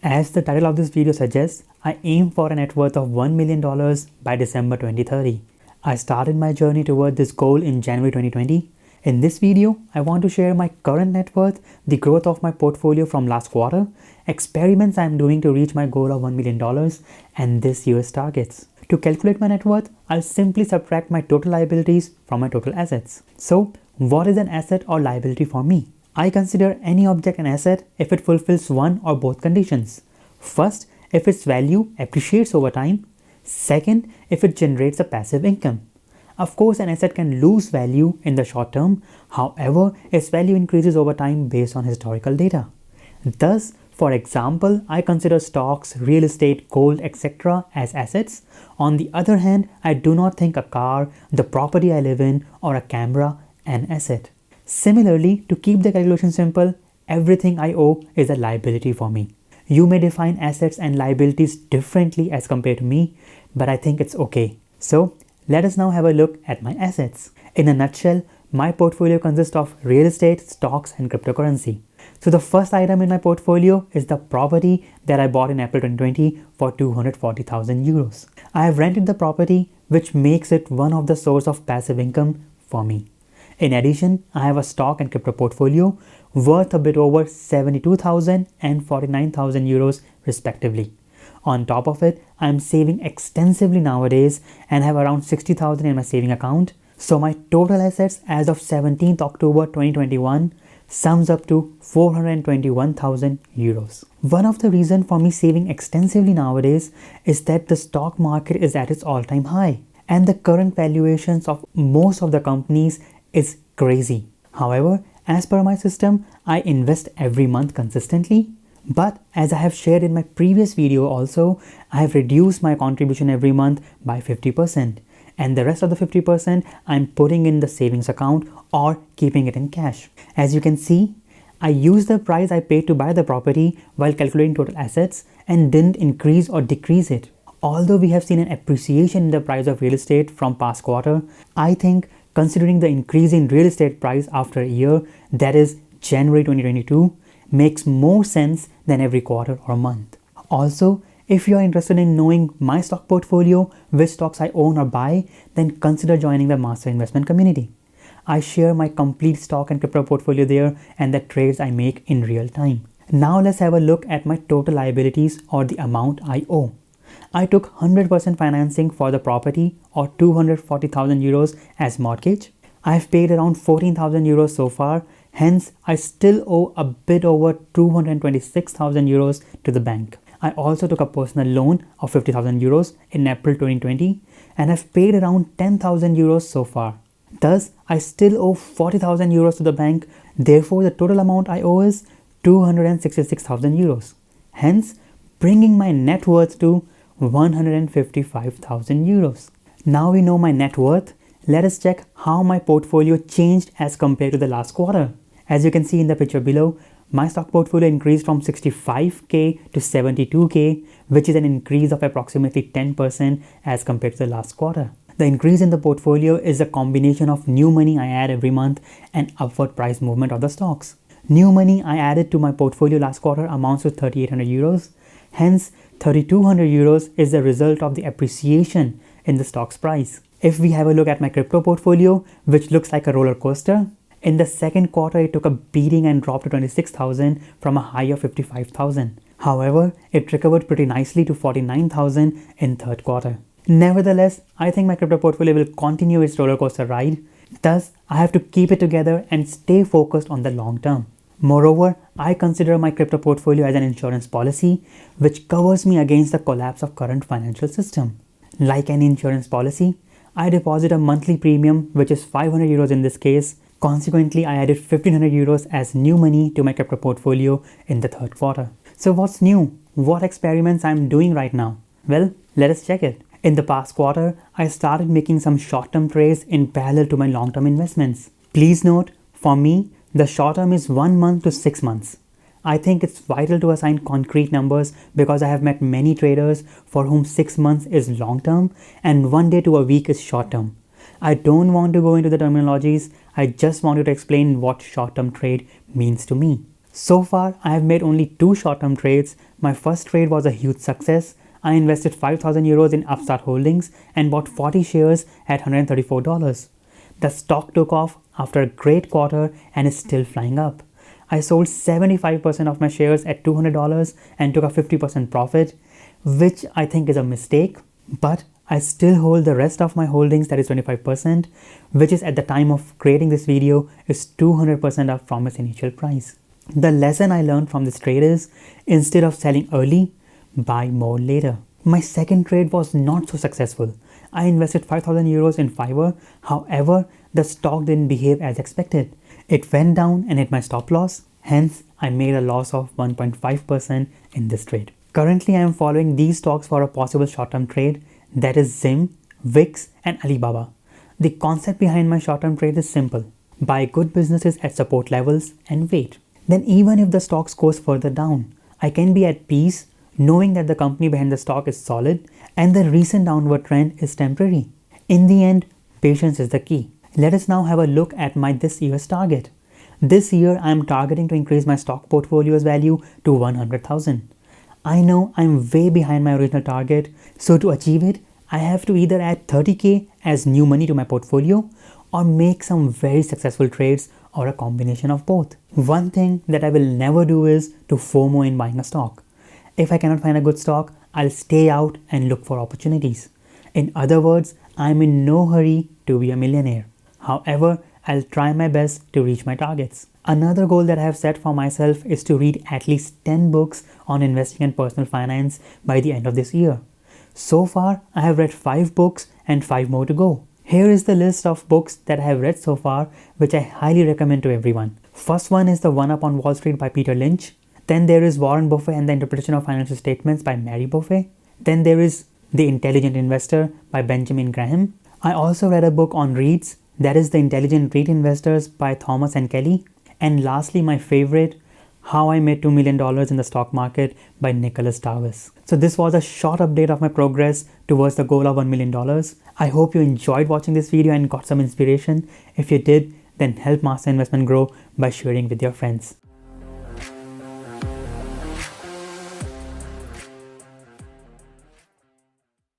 As the title of this video suggests, I aim for a net worth of $1 million by December 2030. I started my journey toward this goal in January 2020. In this video, I want to share my current net worth, the growth of my portfolio from last quarter, experiments I am doing to reach my goal of $1 million, and this year's targets. To calculate my net worth, I'll simply subtract my total liabilities from my total assets. So, what is an asset or liability for me? I consider any object an asset if it fulfills one or both conditions. First, if its value appreciates over time. Second, if it generates a passive income. Of course, an asset can lose value in the short term. However, its value increases over time based on historical data. Thus, for example, I consider stocks, real estate, gold, etc. as assets. On the other hand, I do not think a car, the property I live in, or a camera an asset. Similarly, to keep the calculation simple, everything I owe is a liability for me. You may define assets and liabilities differently as compared to me, but I think it's okay. So, let us now have a look at my assets. In a nutshell, my portfolio consists of real estate, stocks, and cryptocurrency. So the first item in my portfolio is the property that I bought in April 2020 for 240,000 euros. I have rented the property, which makes it one of the source of passive income for me. In addition, I have a stock and crypto portfolio worth a bit over 72,000 and 49,000 euros respectively. On top of it, I am saving extensively nowadays and have around 60,000 in my saving account. So my total assets as of 17th October 2021 sums up to 421,000 euros. One of the reasons for me saving extensively nowadays is that the stock market is at its all-time high and the current valuations of most of the companies is crazy. However, as per my system, I invest every month consistently. But as I have shared in my previous video also, I have reduced my contribution every month by 50%. And the rest of the 50% I'm putting in the savings account or keeping it in cash. As you can see, I used the price I paid to buy the property while calculating total assets and didn't increase or decrease it. Although we have seen an appreciation in the price of real estate from past quarter, I think considering the increase in real estate price after a year, that is January 2022, makes more sense than every quarter or month. Also, if you are interested in knowing my stock portfolio, which stocks I own or buy, then consider joining the Master Investment community. I share my complete stock and crypto portfolio there and the trades I make in real time. Now let's have a look at my total liabilities or the amount I owe. I took 100% financing for the property or 240,000 euros as mortgage. I have paid around 14,000 euros so far. Hence, I still owe a bit over 226,000 euros to the bank. I also took a personal loan of 50,000 euros in April 2020 and have paid around 10,000 euros so far. Thus, I still owe 40,000 euros to the bank. Therefore, the total amount I owe is 266,000 euros. Hence, bringing my net worth to 155,000 euros. Now we know my net worth. Let us check how my portfolio changed as compared to the last quarter. As you can see in the picture below, my stock portfolio increased from 65k to 72k, which is an increase of approximately 10% as compared to the last quarter. The increase in the portfolio is a combination of new money I add every month and upward price movement of the stocks. New money I added to my portfolio last quarter amounts to 3,800 euros. Hence, 3,200 euros is the result of the appreciation in the stock's price. If we have a look at my crypto portfolio, which looks like a roller coaster, in the second quarter it took a beating and dropped to 26,000 from a high of 55,000. However, it recovered pretty nicely to 49,000 in third quarter. Nevertheless, I think my crypto portfolio will continue its roller coaster ride. Thus, I have to keep it together and stay focused on the long term. Moreover, I consider my crypto portfolio as an insurance policy which covers me against the collapse of current financial system. Like any insurance policy, I deposit a monthly premium which is 500 euros in this case. Consequently, I added 1,500 euros as new money to my crypto portfolio in the third quarter. So what's new? What experiments I'm doing right now? Well, let us check it. In the past quarter, I started making some short-term trades in parallel to my long-term investments. Please note, for me, the short-term is 1 month to 6 months. I think it's vital to assign concrete numbers because I have met many traders for whom 6 months is long-term and 1 day to a week is short-term. I don't want to go into the terminologies, I just wanted to explain what short-term trade means to me. So far, I have made only 2 short-term trades. My first trade was a huge success. I invested 5,000 euros in Upstart Holdings and bought 40 shares at $134. The stock took off after a great quarter and is still flying up. I sold 75% of my shares at $200 and took a 50% profit, which I think is a mistake, but I still hold the rest of my holdings, that is 25%, which is at the time of creating this video is 200% up from its initial price. The lesson I learned from this trade is, instead of selling early, buy more later. My second trade was not so successful. I invested 5,000 euros in Fiverr. However, the stock didn't behave as expected. It went down and hit my stop loss. Hence, I made a loss of 1.5% in this trade. Currently, I am following these stocks for a possible short-term trade, that is Zim, Wix and Alibaba. The concept behind my short-term trade is simple. Buy good businesses at support levels and wait. Then even if the stock goes further down, I can be at peace knowing that the company behind the stock is solid and the recent downward trend is temporary. In the end, patience is the key. Let us now have a look at my this year's target. This year, I am targeting to increase my stock portfolio's value to 100,000. I know I'm way behind my original target, so to achieve it, I have to either add 30k as new money to my portfolio or make some very successful trades or a combination of both. One thing that I will never do is to FOMO in buying a stock. If I cannot find a good stock, I'll stay out and look for opportunities. In other words, I'm in no hurry to be a millionaire. However, I'll try my best to reach my targets. Another goal that I have set for myself is to read at least 10 books on investing and personal finance by the end of this year. So far, I have read 5 books and 5 more to go. Here is the list of books that I have read so far, which I highly recommend to everyone. First one is The One Up on Wall Street by Peter Lynch. Then there is Warren Buffett and the Interpretation of Financial Statements by Mary Buffett. Then there is The Intelligent Investor by Benjamin Graham. I also read a book on REITs, that is The Intelligent REIT Investors by Thomas and Kelly. And lastly, my favorite, How I Made $2 Million in the Stock Market by Nicholas Davis. So this was a short update of my progress towards the goal of $1 million. I hope you enjoyed watching this video and got some inspiration. If you did, then help Master Investment grow by sharing with your friends.